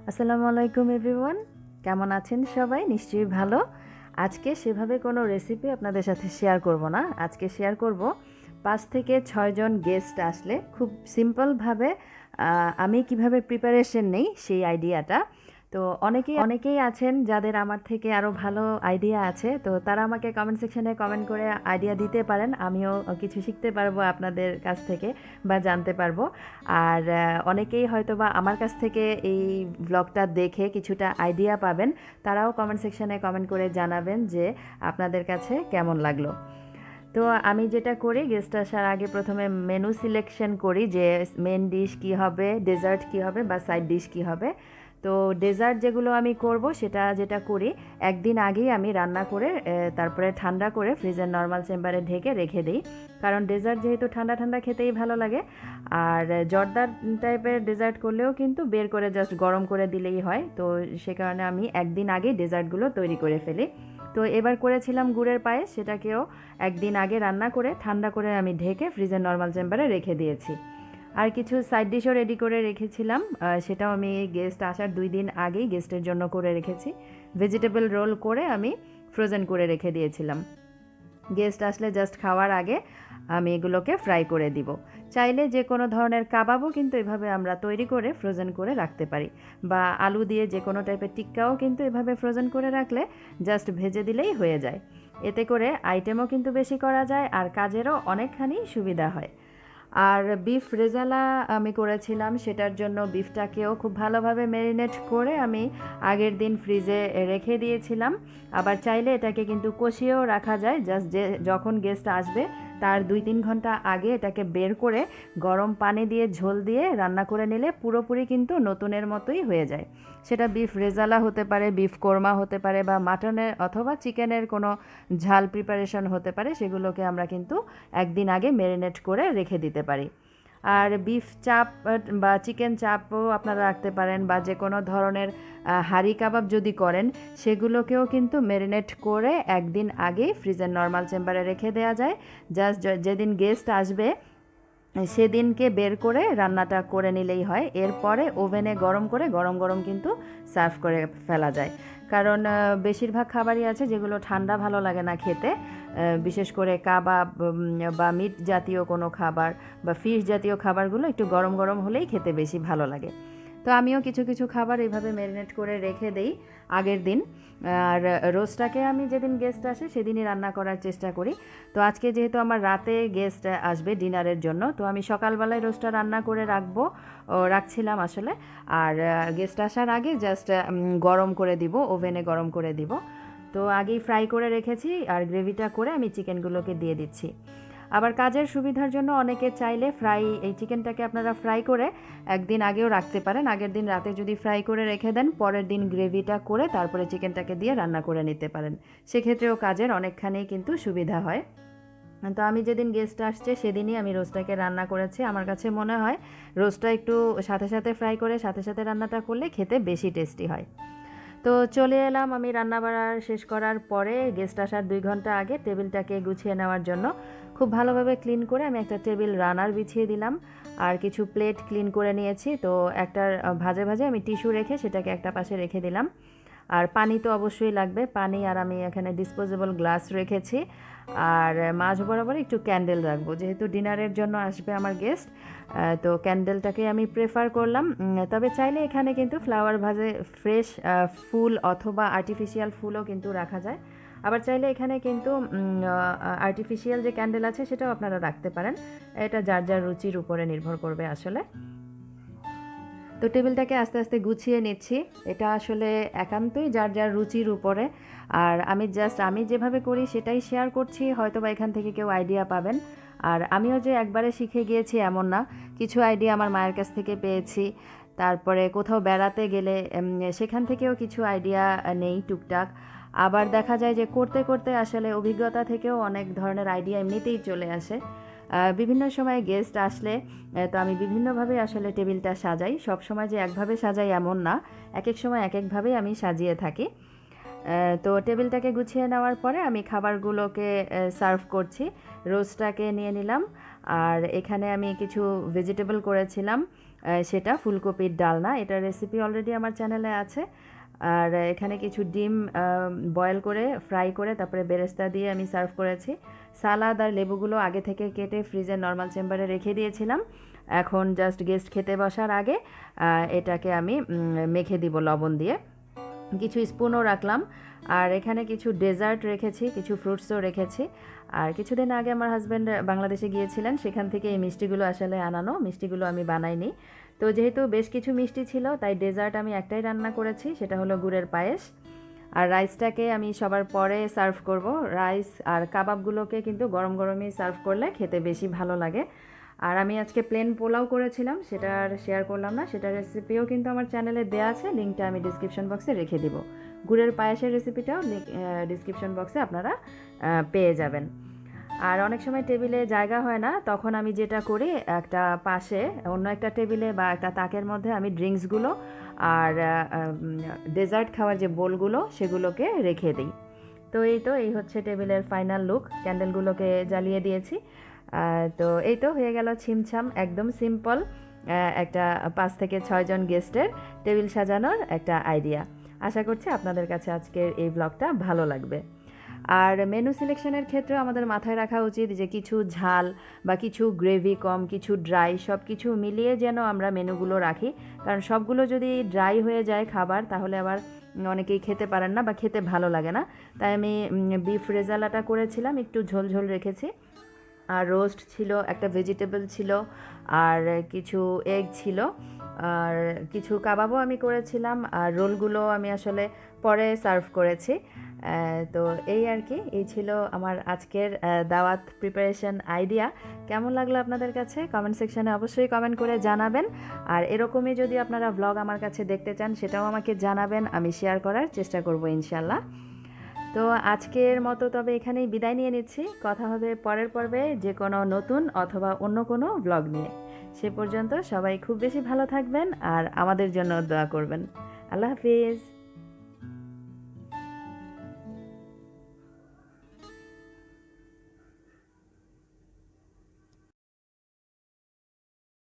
আসসালামু আলাইকুম এভরিওয়ান, কেমন আছেন সবাই? নিশ্চয়ই ভালো। আজকে সেভাবে কোনো রেসিপি আপনাদের সাথে শেয়ার করব না। আজকে শেয়ার করব 5 থেকে 6 জন গেস্ট আসলে খুব সিম্পলভাবে আমি কিভাবে প্রিপারেশন নেই সেই আইডিয়াটা। তো অনেকেই আছেন যাদের আমার থেকে আরও ভালো আইডিয়া আছে, তো তারা আমাকে কমেন্ট সেকশনে কমেন্ট করে আইডিয়া দিতে পারেন। আমিও কিছু শিখতে পারবো আপনাদের কাছ থেকে বা জানতে পারবো। আর অনেকেই হয়তোবা আমার কাছ থেকে এই ব্লগটা দেখে কিছুটা আইডিয়া পাবেন। তারাও কমেন্ট সেকশনে কমেন্ট করে জানাবেন যে আপনাদের কাছে কেমন লাগলো। তো আমি যেটা করি, গেস্ট আসার আগে প্রথমে মেনু সিলেকশন করি যে মেন ডিশ কী হবে, ডেজার্ট কী হবে বা সাইড ডিশ কী হবে। তো ডেজার্ট যেগুলো আমি করব যেটা করি, একদিন আগেই আমি রান্না করে তারপরে ঠান্ডা করে ফ্রিজের নর্মাল চেম্বারে ঢেকে রেখে দিই। কারণ ডেজার্ট যেহেতু ঠান্ডা ঠান্ডা খেতেই ভালো লাগে। আর জর্দার টাইপের ডেজার্ট করলেও কিন্তু বের করে জাস্ট গরম করে দিলেই হয়। তো সে কারণে আমি একদিন আগেই ডেজার্টগুলো তৈরি করে ফেলি। তো এবার করেছিলাম গুড়ের পায়েস, সেটাকেও একদিন আগে রান্না করে ঠান্ডা করে আমি ঢেকে ফ্রিজের নর্মাল চেম্বারে রেখে দিয়েছি। আর কিছু সাইড ডিশও রেডি করে রেখেছিলাম, সেটাও আমি গেস্ট আসার 2 দিন আগেই গেস্টের জন্য করে রেখেছি। ভেজিটেবল রোল করে আমি ফ্রোজেন করে রেখে দিয়েছিলাম। গেস্ট আসলে জাস্ট খাওয়ার আগে আমি এগুলোকে ফ্রাই করে দিব। চাইলে যে কোনো ধরনের কাবাবও কিন্তু এভাবে আমরা তৈরি করে ফ্রোজেন করে রাখতে পারি, বা আলু দিয়ে যে কোনো টাইপের টিক্কাও কিন্তু এভাবে ফ্রোজেন করে রাখলে জাস্ট ভেজে দিলেই হয়ে যায়। এতে করে আইটেমও কিন্তু বেশি করা যায় আর কাজেরও অনেকখানি সুবিধা হয়। আর বিফ রেজালা আমি করেছিলাম, সেটার জন্য বিফটাকেও খুব ভালোভাবে ম্যারিনেট করে আমি আগের দিন ফ্রিজে রেখে দিয়েছিলাম। আবার চাইলে এটাকে কিন্তু কষিয়েও রাখা যায়, জাস্ট যখন গেস্ট আসবে তার 2-3 ঘন্টা আগে এটাকে বের করে গরম পানি দিয়ে ঝোল দিয়ে রান্না করে নিলে পুরোপুরি কিন্তু নতুনের মতোই হয়ে যায়। সেটা বিফ রেজালা হতে পারে, বিফ কোরমা হতে পারে, বা মাটনের অথবা চিকেনের কোনো ঝাল প্রিপারেশন হতে পারে। সেগুলোকে আমরা কিন্তু একদিন আগে ম্যারিনেট করে রেখে দিতে পারি। আর বিফ চাপ বা চিকেন চাপও আপনারা রাখতে পারেন, বা যে কোনো ধরনের হাঁড়ি কাবাব যদি করেন, সেগুলোকেও কিন্তু ম্যারিনেট করে একদিন আগেই ফ্রিজের নর্মাল চেম্বারে রেখে দেওয়া যায়। জাস্ট যেদিন গেস্ট আসবে সেদিনকে বের করে রান্নাটা করে নিলেই হয়। এরপরে ওভেনে গরম করে গরম গরম কিন্তু সার্ভ করে ফেলা যায়। কারণ বেশিরভাগ খাবারই আছে যেগুলো ঠান্ডা ভালো লাগে না খেতে, বিশেষ করে কাবাব বা মিট জাতীয় কোনো খাবার বা ফিশ জাতীয় খাবারগুলো একটু গরম গরম হলেই খেতে বেশি ভালো লাগে। তো আমিও কিছু কিছু খাবার এইভাবে ম্যারিনেট করে রেখে দেই আগের দিন। আর রোস্টটাকে আমি যেদিন গেস্ট আসে সেদিনই রান্না করার চেষ্টা করি। তো আজকে যেহেতু আমার রাতে গেস্ট আসবে ডিনারের জন্য, তো আমি সকালবেলায় রোস্টটা রান্না করে রাখছিলাম আসলে। আর গেস্ট আসার আগে জাস্ট গরম করে দিব, ওভেনে গরম করে দিব। তো আগেই ফ্রাই করে রেখেছি আর গ্রেভিটা করে আমি চিকেনগুলোকে দিয়ে দিচ্ছি। আবার কাজের সুবিধার জন্য অনেকে চাইলে এই চিকেনটাকে আপনারা ফ্রাই করে একদিন আগেও রাখতে পারেন। আগের দিন রাতে যদি ফ্রাই করে রেখে দেন, পরের দিন গ্রেভিটা করে তারপরে চিকেনটাকে দিয়ে রান্না করে নিতে পারেন। সেক্ষেত্রেও কাজের অনেকখানি কিন্তু সুবিধা হয়। তো আমি যেদিন গেস্ট আসছে সেদিনই আমি রোস্টটাকে রান্না করেছি। আমার কাছে মনে হয় রোস্টটা একটু সাথে সাথে ফ্রাই করে সাথে সাথে রান্নাটা করলে খেতে বেশি টেস্টি হয়। তো চলে এলাম আমি রান্নাবাড়া শেষ করার পরে গেস্ট আসার 2 ঘন্টা আগে টেবিলটাকে গুছিয়ে নেওয়ার জন্য। খুব ভালোভাবে ক্লিন করে আমি একটা টেবিল রানার বিছিয়ে দিলাম, আর কিছু প্লেট ক্লিন করে নিয়েছি। তো একটা ভাজে ভাজে আমি টিস্যু রেখে সেটাকে একটা পাশে রেখে দিলাম। আর পানি তো অবশ্যই লাগবে, পানি। আর আমি এখানে ডিসপোজেবল গ্লাস রেখেছি। আর মাঝ বরাবর একটু ক্যান্ডেল রাখবো, যেহেতু ডিনারের জন্য আসবে আমার গেস্ট। তো ক্যান্ডেলটাকে আমি প্রেফার করলাম। তবে চাইলে এখানে কিন্তু ফ্লাওয়ার ভাজে ফ্রেশ ফুল অথবা আর্টিফিশিয়াল ফুলও কিন্তু রাখা যায়। আবার চাইলে এখানে কিন্তু আর্টিফিশিয়াল যে ক্যান্ডেল আছে সেটাও আপনারা রাখতে পারেন। এটা যার যার রুচির উপরে নির্ভর করবে আসলে। তো টেবিলটাকে আস্তে আস্তে গুছিয়ে নিচ্ছি। এটা আসলে একান্তই যার যার রুচির উপরে। আর আমি যেভাবে করি সেটাই শেয়ার করছি, হয়তো বা এখান থেকে কেউ আইডিয়া পাবেন। আর আমিও যে একবারে শিখে গিয়েছি এমন না, কিছু আইডিয়া আমার মায়ের কাছ থেকে পেয়েছি। তারপরে কোথাও বেড়াতে গেলে সেখান থেকেও কিছু আইডিয়া নেই টুকটাক। আবার দেখা যায় যে করতে করতে আসলে অভিজ্ঞতা থেকেও অনেক ধরনের আইডিয়া এমনিতেই চলে আসে। বিভিন্ন সময় গেস্ট আসলে তো আমি বিভিন্নভাবে আসলে টেবিলটা সাজাই। সব সময় যে একভাবে সাজাই এমন না, এক এক সময় এক একভাবেই আমি সাজিয়ে থাকি। তো টেবিলটাকে গুছিয়ে নেওয়ার পরে আমি খাবারগুলোকে সার্ভ করছি। রোস্টটাকে নিয়ে নিলাম, আর এখানে আমি কিছু ভেজিটেবল করেছিলাম। সেটা ফুলকপির ডালনা। এটার রেসিপি অলরেডি আমার চ্যানেলে আছে। আর এখানে কিছু ডিম বয়েল করে ফ্রাই করে তারপরে বেরেস্তা দিয়ে আমি সার্ভ করেছি। সালাদ আর লেবুগুলো আগে থেকে কেটে ফ্রিজের নর্মাল চেম্বারে রেখে দিয়েছিলাম। এখন জাস্ট গেস্ট খেতে বসার আগে এটাকে আমি মেখে দিব লবণ দিয়ে। কিছু স্পুনও রাখলাম। আর এখানে কিছু ডেজার্ট রেখেছি, কিছু ফ্রুটসও রেখেছি। আর কিছুদিন আগে আমার হাজব্যান্ড বাংলাদেশে গিয়েছিলেন, সেখান থেকে এই মিষ্টিগুলো আসলে আনানো। মিষ্টিগুলো আমি বানাইনি। তো যেহেতু বেশ কিছু মিষ্টি ছিল, তাই ডেজার্ট আমি একটাই রান্না করেছি, সেটা হলো গুড়ের পায়েস। আর রাইসটাকে আমি সবার পরে সার্ভ করব। রাইস আর কাবাবগুলোকে কিন্তু গরম গরমই সার্ভ করলে খেতে বেশি ভালো লাগে। আর আমি আজকে প্লেন পোলাও করেছিলাম, সেটা আর শেয়ার করলাম না। সেটার রেসিপিও কিন্তু আমার চ্যানেলে দেওয়া আছে, লিঙ্কটা আমি ডিসক্রিপশন বক্সে রেখে দিব। গুড়ের পায়েসের রেসিপিটাও ডিসক্রিপশন বক্সে আপনারা পেয়ে যাবেন। আর অনেক সময় টেবিলে জায়গা হয় না, তখন আমি যেটা করি, একটা পাশে অন্য একটা টেবিলে বা একটা তাকের মধ্যে আমি ড্রিঙ্কসগুলো আর ডেজার্ট খাওয়ার যে বোলগুলো সেগুলোকে রেখে দিই। তো এই হচ্ছে টেবিলের ফাইনাল লুক। ক্যান্ডেলগুলোকে জ্বালিয়ে দিয়েছি। তো এই তো হয়ে গেল ছিমছাম, একদম সিম্পল একটা 5 থেকে 6 জন গেস্টের টেবিল সাজানোর একটা আইডিয়া। আশা করছি আপনাদের কাছে আজকের এই ব্লগটা ভালো লাগবে। আর মেনু সিলেকশনের ক্ষেত্রেও আমাদের মাথায় রাখা উচিত যে কিছু ঝাল বা কিছু গ্রেভি কম, কিছু ড্রাই, সব কিছু মিলিয়ে যেন আমরা মেনুগুলো রাখি। কারণ সবগুলো যদি ড্রাই হয়ে যায় খাবার, তাহলে আবার অনেকেই খেতে পারেন না বা খেতে ভালো লাগে না। তাই আমি বিফ রেজালাটা করেছিলাম, একটু ঝোল ঝোল রেখেছি। আর রোস্ট ছিল, একটা ভেজিটেবল ছিল, আর কিছু এগ ছিল, আর কিছু কাবাবও আমি করেছিলাম। আর রোলগুলো আমি আসলে পরে সার্ভ করেছি। তো এই আর কি, এই ছিল আমার আজকের দাওয়াত প্রিপারেশন আইডিয়া। কেমন লাগলো আপনাদের কাছে? কমেন্ট সেকশানে অবশ্যই কমেন্ট করে জানাবেন। আর এরকমই যদি আপনারা ব্লগ আমার কাছে দেখতে চান, সেটাও আমাকে জানাবেন, আমি শেয়ার করার চেষ্টা করব ইনশাল্লাহ। তো আজকের মতো তবে এখানেই বিদায় নিয়ে নিচ্ছি। কথা হবে পরের পর্বে যে কোনো নতুন অথবা অন্য কোনো ব্লগ নিয়ে। সে পর্যন্ত সবাই খুব বেশি ভালো থাকবেন আর আমাদের জন্য দোয়া করবেন। আল্লাহ হাফিজ।